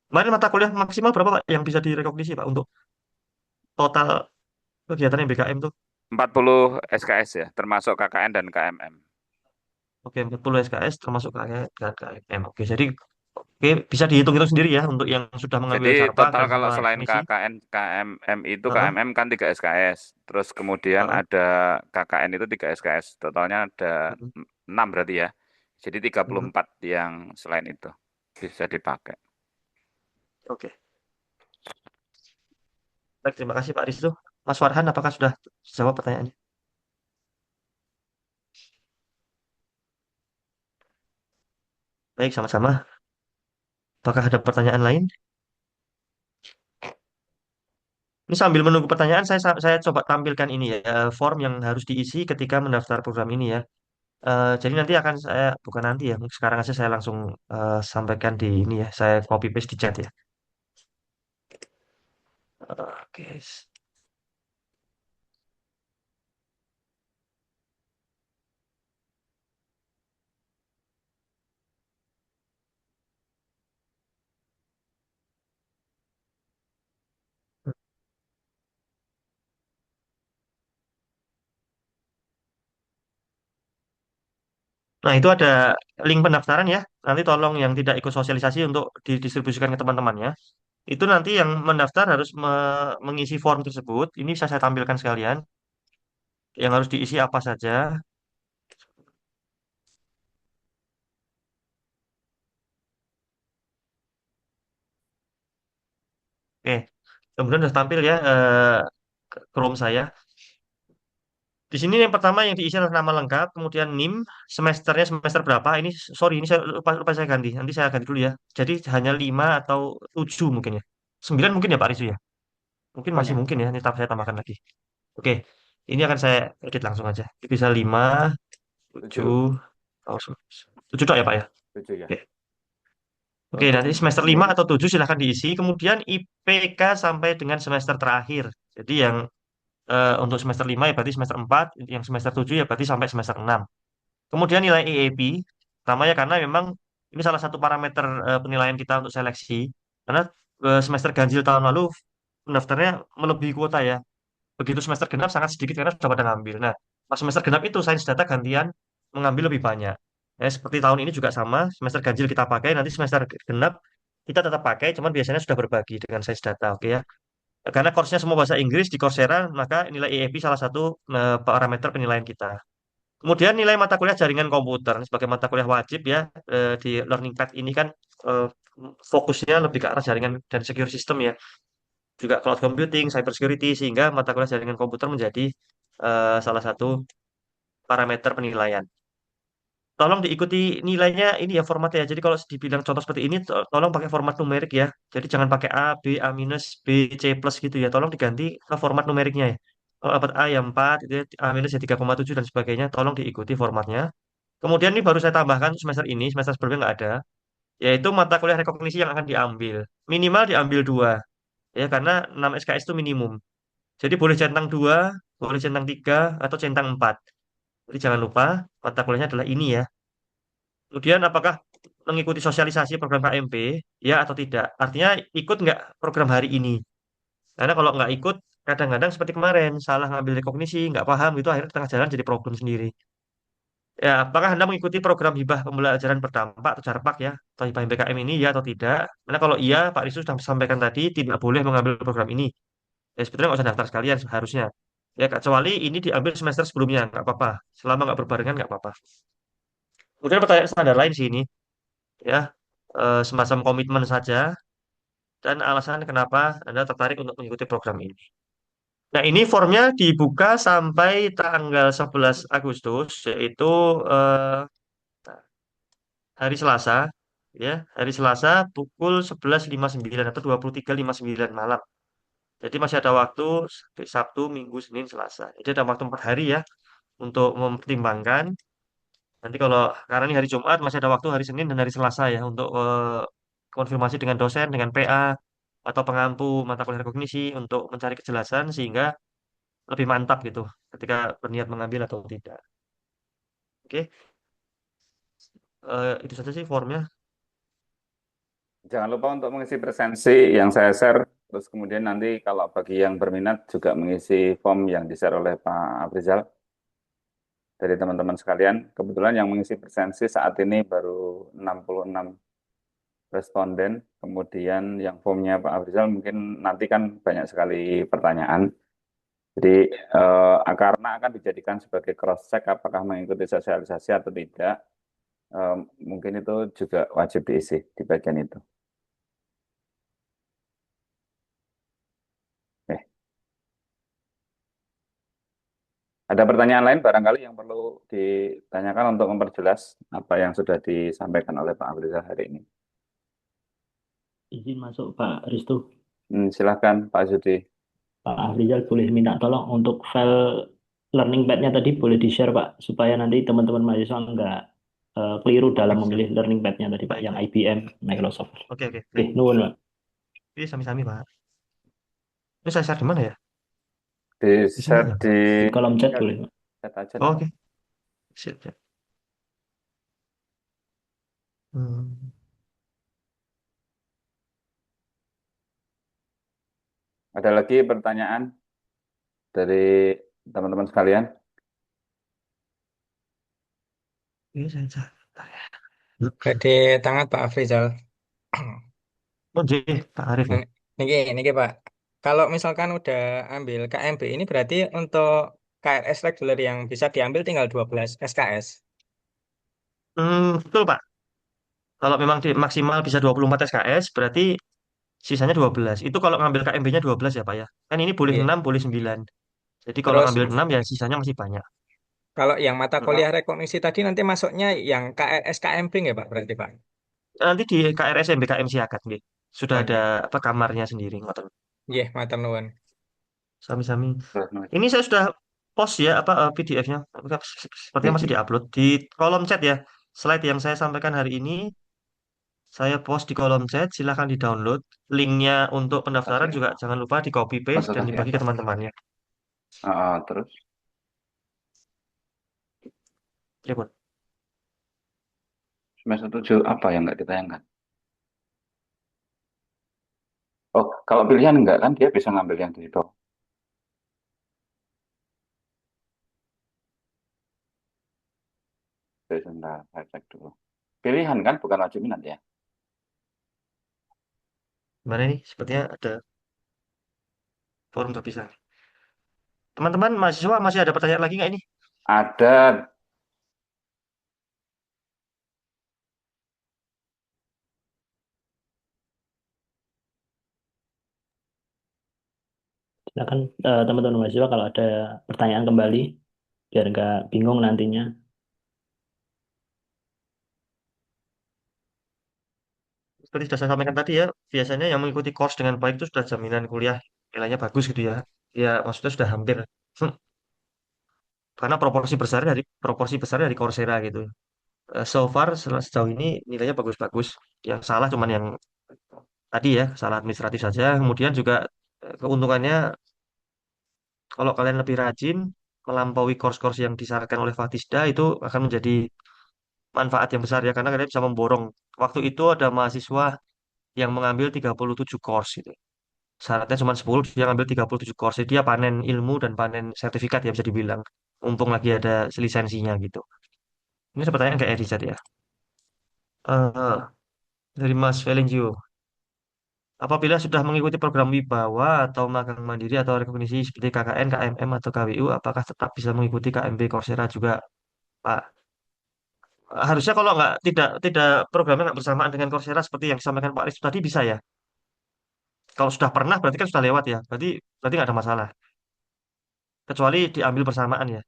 B: Kemarin mata kuliah maksimal berapa Pak yang bisa direkognisi Pak untuk total kegiatan BKM tuh?
A: 40 SKS ya, termasuk KKN dan KMM.
B: Oke, 40 SKS termasuk KKM. Oke, jadi oke bisa dihitung-hitung sendiri ya untuk yang sudah
A: Jadi
B: mengambil Carpak
A: total
B: dan
A: kalau
B: setelah
A: selain
B: rekognisi.
A: KKN, KMM itu
B: Heeh,
A: KMM kan 3 SKS. Terus kemudian
B: heeh,
A: ada KKN itu 3 SKS. Totalnya ada
B: heeh,
A: 6 berarti ya. Jadi tiga puluh
B: heeh.
A: empat yang selain itu bisa dipakai.
B: Oke. Baik, terima kasih Pak Rizdo. Mas Farhan, apakah sudah jawab pertanyaannya? Baik, sama-sama. Apakah ada pertanyaan lain? Ini sambil menunggu pertanyaan, saya coba tampilkan ini ya, form yang harus diisi ketika mendaftar program ini ya. Jadi nanti akan saya, bukan nanti ya, sekarang aja saya langsung sampaikan di ini ya, saya copy paste di chat ya. Oke. Nah, itu ada link pendaftaran ya. Nanti tolong yang tidak ikut sosialisasi untuk didistribusikan ke teman-temannya. Itu nanti yang mendaftar harus mengisi form tersebut. Ini bisa saya tampilkan sekalian. Yang harus diisi apa saja. Oke, kemudian sudah tampil ya Chrome saya. Di sini yang pertama yang diisi adalah nama lengkap, kemudian NIM, semesternya semester berapa. Ini sorry, ini saya lupa saya ganti. Nanti saya ganti dulu ya. Jadi hanya 5 atau 7 mungkin ya. 9 mungkin ya Pak Rizu ya. Mungkin masih
A: Apanya?
B: mungkin ya. Ini saya tambahkan lagi. Oke, ini akan saya edit langsung aja. Bisa 5, 7,
A: 7.
B: 7 tok ya Pak ya.
A: 7 ya.
B: Oke. Oke,
A: Untuk
B: nanti semester 5 atau 7 silahkan diisi. Kemudian IPK sampai dengan semester terakhir. Jadi yang untuk semester 5 ya berarti semester 4, yang semester 7 ya berarti sampai semester 6. Kemudian nilai EAP, pertama ya karena memang ini salah satu parameter penilaian kita untuk seleksi. Karena semester ganjil tahun lalu pendaftarnya melebihi kuota ya. Begitu semester genap sangat sedikit karena sudah pada ngambil. Nah, pas semester genap itu sains data gantian mengambil lebih banyak. Ya, seperti tahun ini juga sama, semester ganjil kita pakai, nanti semester genap kita tetap pakai, cuman biasanya sudah berbagi dengan sains data, oke ya. Karena course-nya semua bahasa Inggris di Coursera, maka nilai EAP salah satu parameter penilaian kita. Kemudian nilai mata kuliah jaringan komputer sebagai mata kuliah wajib ya di Learning Path ini kan eh, fokusnya lebih ke arah jaringan dan secure system ya, juga cloud computing, cyber security sehingga mata kuliah jaringan komputer menjadi salah satu parameter penilaian. tolong diikuti nilainya ini ya formatnya ya. Jadi kalau dibilang contoh seperti ini, tolong pakai format numerik ya. Jadi jangan pakai A, B, A minus, B, C plus gitu ya. Tolong diganti ke format numeriknya ya. Kalau dapat A yang 4, itu ya, A minus ya 3,7 dan sebagainya, tolong diikuti formatnya. Kemudian ini baru saya tambahkan semester ini, semester sebelumnya nggak ada, yaitu mata kuliah rekognisi yang akan diambil. Minimal diambil dua, ya karena 6 SKS itu minimum. Jadi boleh centang 2, boleh centang 3, atau centang 4. Jadi jangan lupa mata kuliahnya adalah ini ya. Kemudian apakah mengikuti sosialisasi program KMP, ya atau tidak? Artinya ikut nggak program hari ini? Karena kalau nggak ikut, kadang-kadang seperti kemarin, salah ngambil rekognisi, nggak paham gitu, akhirnya tengah jalan jadi problem sendiri. Ya, apakah Anda mengikuti program hibah pembelajaran berdampak atau JARPAK ya, atau hibah PKM ini, ya atau tidak? Karena kalau iya, Pak Risu sudah sampaikan tadi, tidak boleh mengambil program ini. Ya, sebetulnya nggak usah daftar sekalian harusnya. Ya, kecuali ini diambil semester sebelumnya, nggak apa-apa. Selama nggak berbarengan, nggak apa-apa. Kemudian pertanyaan standar lain sih ini, ya, semacam komitmen saja, dan alasan kenapa Anda tertarik untuk mengikuti program ini. Nah, ini formnya dibuka sampai tanggal 11 Agustus, yaitu eh, hari Selasa, ya, hari Selasa pukul 11.59 atau 23.59 malam. Jadi masih ada waktu sampai Sabtu, Minggu, Senin, Selasa. Jadi ada waktu 4 hari ya untuk mempertimbangkan. Nanti kalau karena ini hari Jumat masih ada waktu hari Senin dan hari Selasa ya untuk konfirmasi dengan dosen, dengan PA atau pengampu mata kuliah kognisi untuk mencari kejelasan sehingga lebih mantap gitu ketika berniat mengambil atau tidak. Oke, itu saja sih formnya.
A: Jangan lupa untuk mengisi presensi yang saya share. Terus kemudian nanti kalau bagi yang berminat juga mengisi form yang di-share oleh Pak Afrizal dari teman-teman sekalian. Kebetulan yang mengisi presensi saat ini baru 66 responden. Kemudian yang formnya Pak Afrizal mungkin nanti kan banyak sekali pertanyaan. Jadi karena akan dijadikan sebagai cross check apakah mengikuti sosialisasi atau tidak, eh, mungkin itu juga wajib diisi di bagian itu. Eh, ada pertanyaan lain barangkali yang perlu ditanyakan untuk memperjelas apa yang sudah disampaikan oleh Pak Afrizal hari ini.
D: Izin masuk Pak Risto.
A: Silahkan Pak Zudi.
D: Pak Afrizal boleh minta tolong untuk file learning pad-nya tadi boleh di-share Pak, supaya nanti teman-teman mahasiswa nggak keliru
B: Oke,
D: dalam
B: siap.
D: memilih learning pad-nya tadi Pak,
B: Baik,
D: yang
B: baik.
D: IBM, Microsoft.
B: Oke, oke,
D: Oke,
B: baik.
D: nuhun Pak.
B: Ini sami-sami, Pak. Ini saya share di mana ya?
A: Di
B: Di sini
A: share
B: ya?
A: di
D: Di kolom chat
A: ya,
D: boleh Pak.
A: chat aja
B: Oh,
A: lah.
B: oke, siap, siap. Hmm.
A: Ada lagi pertanyaan dari teman-teman sekalian?
B: Ini saya cari. Bentar ya.
E: Gede tangan Pak Afrizal.
B: Oh, J, Pak Arif ya?
E: Nah, niki Pak. Kalau misalkan udah ambil KMB ini berarti untuk KRS reguler yang bisa diambil tinggal 12 SKS.
B: Betul, Pak. Kalau memang maksimal bisa 24 SKS, berarti sisanya 12. Itu kalau ngambil KMB-nya 12 ya, Pak ya. Kan ini boleh
E: Iya.
B: 6, boleh 9. Jadi kalau
E: Terus
B: ngambil 6 ya sisanya masih banyak.
E: kalau yang mata
B: Mm.
E: kuliah rekognisi tadi nanti masuknya yang KRS KMB nggak Pak berarti Pak?
B: Nanti di KRS MBKM Siakat, nggih. Sudah
E: Oh
B: ada
E: iya.
B: apa kamarnya sendiri, ngoten.
E: Iya, matur nuwun.
B: Sami-sami.
A: Terus, Mas.
B: Ini saya sudah post ya apa PDF-nya. Sepertinya masih diupload di kolom chat ya. Slide yang saya sampaikan hari ini saya post di kolom chat, silahkan di-download. Linknya untuk pendaftaran
A: Kasih
B: juga jangan lupa di copy paste dan
A: konsultasi
B: dibagi
A: apa?
B: ke teman-temannya.
A: Terus
B: Ya, Bun.
A: semester 7 apa yang nggak ditayangkan? Oh, kalau pilihan enggak kan dia bisa ngambil yang di bawah. Oke, sebentar, saya cek dulu. Pilihan kan bukan wajib minat ya?
B: Gimana ini? Sepertinya ada forum terpisah. Teman-teman mahasiswa masih ada pertanyaan lagi nggak ini?
A: Ada.
D: Silakan teman-teman mahasiswa kalau ada pertanyaan kembali, biar nggak bingung nantinya.
B: seperti sudah saya sampaikan tadi ya, biasanya yang mengikuti course dengan baik itu sudah jaminan kuliah nilainya bagus gitu ya. Ya maksudnya sudah hampir karena proporsi besar dari Coursera gitu. So far sejauh ini nilainya bagus-bagus. Yang salah cuman yang tadi ya, salah administratif saja. Kemudian juga keuntungannya kalau kalian lebih rajin melampaui course-course yang disarankan oleh Fatisda itu akan menjadi manfaat yang besar ya karena kalian bisa memborong. Waktu itu ada mahasiswa yang mengambil 37 course gitu. Syaratnya cuma 10, dia ngambil 37 course. Jadi dia panen ilmu dan panen sertifikat ya bisa dibilang. Mumpung lagi ada lisensinya gitu. Ini pertanyaan kayak Erizat ya. Eh dari Mas Velengio. Apabila sudah mengikuti program Wibawa atau magang mandiri atau rekognisi seperti KKN, KMM atau KWU, apakah tetap bisa mengikuti KMB Coursera juga, Pak? Harusnya kalau nggak tidak programnya nggak bersamaan dengan Coursera seperti yang disampaikan Pak Risto tadi bisa ya. Kalau sudah pernah berarti kan sudah lewat ya. Berarti nggak ada masalah. Kecuali diambil bersamaan ya.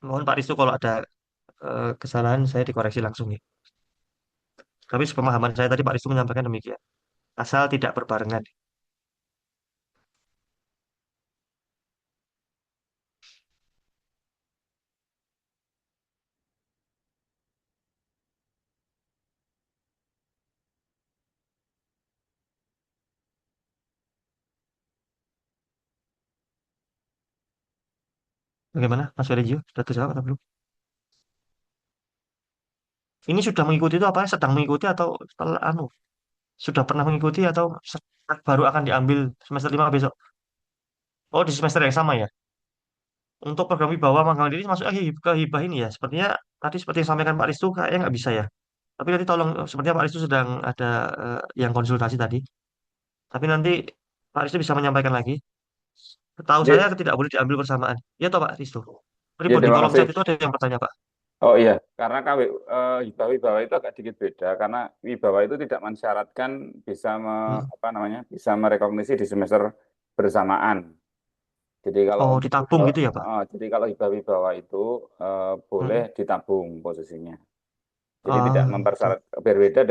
B: Mohon Pak Risto kalau ada kesalahan saya dikoreksi langsung ya. Tapi sepemahaman saya tadi Pak Risto menyampaikan demikian. Asal tidak berbarengan. Bagaimana Mas Velengio? Sudah terjawab atau belum? Ini sudah mengikuti itu apa? Sedang mengikuti atau setelah sudah pernah mengikuti atau baru akan diambil semester 5 besok? Oh, di semester yang sama ya. Untuk program Wibawa magang diri masuk lagi ke hibah ini ya. Sepertinya tadi seperti yang sampaikan Pak Ristu kayaknya nggak bisa ya. Tapi nanti tolong, sepertinya Pak Ristu sedang ada yang konsultasi tadi. Tapi nanti Pak Ristu bisa menyampaikan lagi. Tahu saya
A: Ya,
B: tidak boleh diambil bersamaan. Ya toh Pak Ristu.
A: ya,
B: Pripun di
A: terima
B: kolom
A: kasih.
B: chat itu ada yang bertanya Pak.
A: Oh iya, karena Wibawa itu agak sedikit beda karena Wibawa itu tidak mensyaratkan bisa
B: Hmm.
A: apa namanya bisa merekognisi di semester bersamaan. Jadi kalau
B: Oh,
A: untuk
B: ditabung gitu ya Pak.
A: jadi kalau Wibawa itu boleh
B: Hmm.
A: ditabung posisinya. Jadi tidak
B: Ah, gitu.
A: mempersyarat berbeda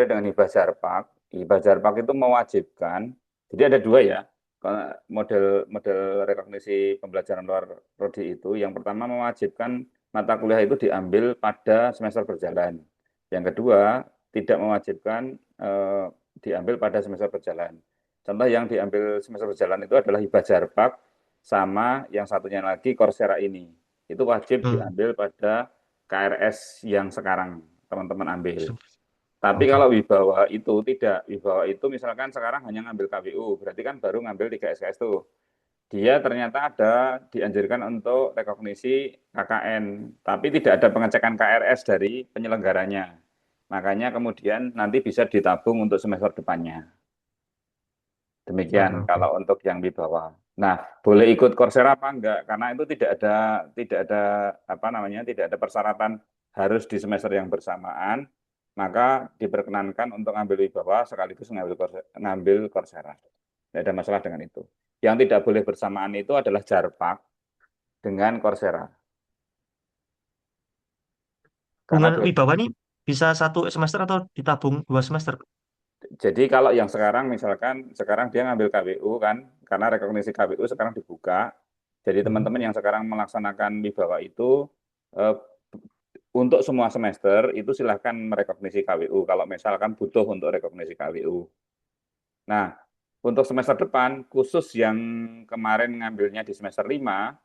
A: dengan hibah jarpak. Hibah jarpak itu mewajibkan. Jadi ada dua ya. Kalau model model rekognisi pembelajaran luar prodi itu yang pertama mewajibkan mata kuliah itu diambil pada semester berjalan. Yang kedua tidak mewajibkan diambil pada semester berjalan. Contoh yang diambil semester berjalan itu adalah hibah jarpak sama yang satunya lagi Coursera ini. Itu wajib
B: Hmm.
A: diambil pada KRS yang sekarang teman-teman ambil. Tapi
B: Oke.
A: kalau Wibawa itu tidak. Wibawa itu misalkan sekarang hanya ngambil KWU, berarti kan baru ngambil 3 SKS tuh. Dia ternyata ada dianjurkan untuk rekognisi KKN, tapi tidak ada pengecekan KRS dari penyelenggaranya. Makanya kemudian nanti bisa ditabung untuk semester depannya. Demikian
B: Ah, oke.
A: kalau untuk yang di bawah. Nah, boleh ikut Coursera apa enggak? Karena itu tidak ada apa namanya, tidak ada persyaratan harus di semester yang bersamaan, maka diperkenankan untuk ngambil wibawa sekaligus ngambil Coursera. Tidak ada masalah dengan itu. Yang tidak boleh bersamaan itu adalah Jarpak dengan Coursera. Karena
B: Hubungan wibawa ini bisa 1 semester atau ditabung 2 semester?
A: jadi kalau yang sekarang misalkan sekarang dia ngambil KWU kan, karena rekognisi KWU sekarang dibuka. Jadi
B: Hmm.
A: teman-teman yang sekarang melaksanakan wibawa itu eh, untuk semua semester itu silahkan merekognisi KWU kalau misalkan butuh untuk rekognisi KWU. Nah, untuk semester depan khusus yang kemarin ngambilnya di semester 5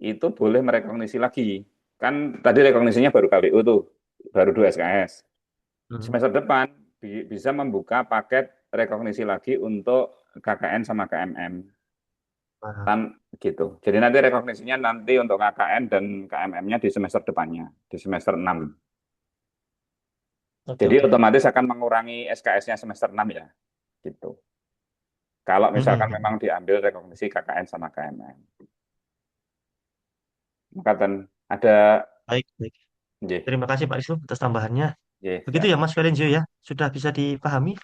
A: itu boleh merekognisi lagi. Kan tadi rekognisinya baru KWU tuh, baru 2 SKS.
B: Hmm.
A: Semester depan bisa membuka paket rekognisi lagi untuk KKN sama KMM.
B: Ah,
A: Kan gitu. Jadi nanti rekognisinya nanti untuk KKN dan KMM-nya di semester depannya, di semester 6.
B: oke
A: Jadi
B: oke.
A: otomatis akan mengurangi SKS-nya semester 6 ya, gitu. Kalau
B: Hmm,
A: misalkan
B: hmm,
A: memang
B: hmm.
A: diambil rekognisi KKN sama KMM. Maka dan ada
B: Baik, baik.
A: J,
B: Terima kasih Pak Rizlo atas tambahannya.
A: J,
B: Begitu ya
A: silakan.
B: Mas Felenjo ya, sudah bisa dipahami?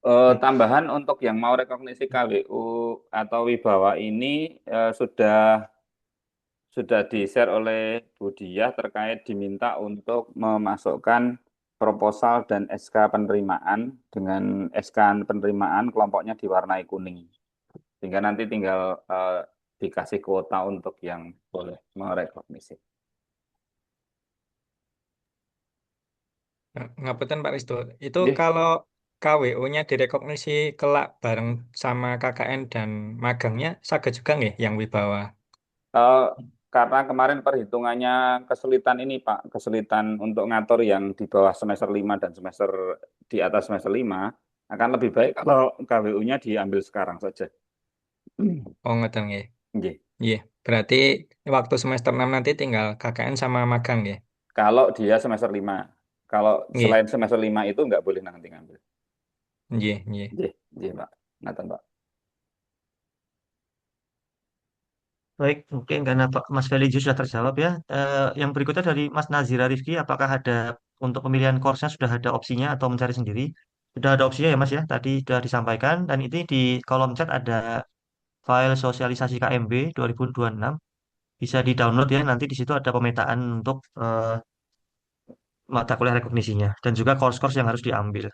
B: Baik.
A: Tambahan untuk yang mau rekognisi KWU atau Wibawa ini sudah sudah di-share oleh Bu Diah terkait diminta untuk memasukkan proposal dan SK penerimaan dengan SK penerimaan kelompoknya diwarnai kuning. Sehingga nanti tinggal dikasih kuota untuk yang boleh merekognisi.
E: Ngapunten Pak Risto. Itu
A: Nggih.
E: kalau KWO-nya direkognisi kelak bareng sama KKN dan magangnya saged juga nggih yang wibawa.
A: Eh, karena kemarin perhitungannya kesulitan ini Pak, kesulitan untuk ngatur yang di bawah semester 5 dan semester di atas semester 5, akan lebih baik kalau KWU-nya diambil sekarang saja.
E: Oh, ngoten nggih.
A: Nggih.
E: Iya, berarti waktu semester 6 nanti tinggal KKN sama magang nggih.
A: Kalau dia semester 5. Kalau
E: Nggih,
A: selain semester 5 itu nggak boleh nanti ngambil.
E: nggih, nggih.
A: Nggih, nggih Pak. Ngaten Pak.
B: Baik, mungkin karena Pak Mas Felijo sudah terjawab ya. Yang berikutnya dari Mas Nazira Rifki, apakah ada untuk pemilihan course-nya sudah ada opsinya atau mencari sendiri? Sudah ada opsinya ya Mas ya, tadi sudah disampaikan dan ini di kolom chat ada file sosialisasi KMB 2026, bisa di-download ya. Nanti di situ ada pemetaan untuk mata kuliah rekognisinya dan juga course-course yang harus diambil.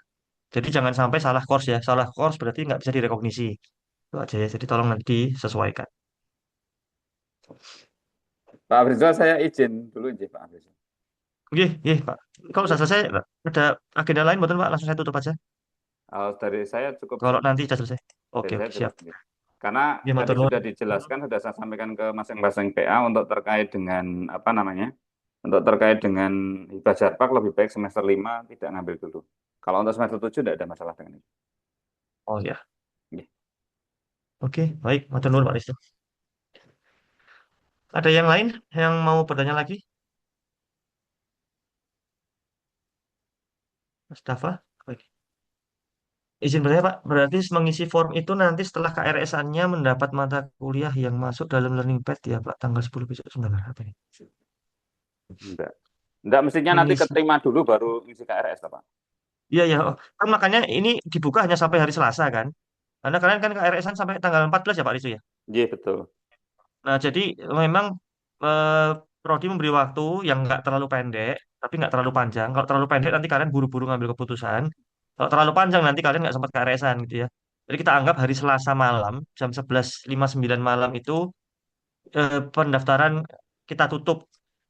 B: Jadi jangan sampai salah course ya. Salah course berarti nggak bisa direkognisi. Itu aja ya. Jadi tolong nanti disesuaikan.
A: Pak Afrizal, saya izin dulu nggih Pak Afrizal.
B: Oke, Pak. Kalau sudah
A: Nggih.
B: selesai, ada agenda lain, betul Pak? Langsung saya tutup aja.
A: Dari saya cukup
B: Kalau
A: cukup.
B: nanti sudah selesai.
A: Dari
B: Oke,
A: saya
B: siap.
A: cukup. Nggih. Karena
B: Ya,
A: tadi
B: matur nuwun.
A: sudah dijelaskan, sudah saya sampaikan ke masing-masing PA untuk terkait dengan apa namanya? Untuk terkait dengan hibah jarpak lebih baik semester 5 tidak ngambil dulu. Kalau untuk semester 7 tidak ada masalah dengan itu.
B: Oh ya.
A: Nggih.
B: Oke, baik. Matur nuwun Pak Risto. Ada yang lain yang mau bertanya lagi? Mas Dafa? Baik. Izin bertanya Pak, berarti mengisi form itu nanti setelah KRS-annya mendapat mata kuliah yang masuk dalam learning pad ya Pak, tanggal 10 besok sebentar apa ini?
A: Enggak. Enggak, mestinya nanti
B: Mengisi.
A: keterima dulu baru ngisi KRS, Pak.
B: Iya, ya. Oh, kan makanya ini dibuka hanya sampai hari Selasa kan? Karena kalian kan KRS-an sampai tanggal 14 ya Pak Risto ya?
A: Iya, betul.
B: Nah, jadi memang eh, Prodi memberi waktu yang nggak terlalu pendek, tapi nggak terlalu panjang. Kalau terlalu pendek nanti kalian buru-buru ngambil keputusan. Kalau terlalu panjang nanti kalian nggak sempat KRS-an gitu ya. Jadi kita anggap hari Selasa malam jam 11.59 malam itu pendaftaran kita tutup.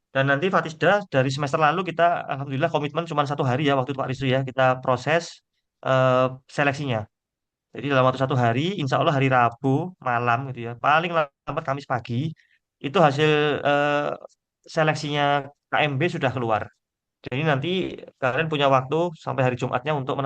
B: Dan nanti Fatisda dari semester lalu kita alhamdulillah komitmen cuma 1 hari ya waktu itu Pak Rizu ya kita proses eh, seleksinya. Jadi dalam waktu 1 hari, insya Allah hari Rabu malam gitu ya, paling lambat Kamis pagi itu hasil eh, seleksinya KMB sudah keluar. Jadi nanti kalian punya waktu sampai hari Jumatnya untuk menentukan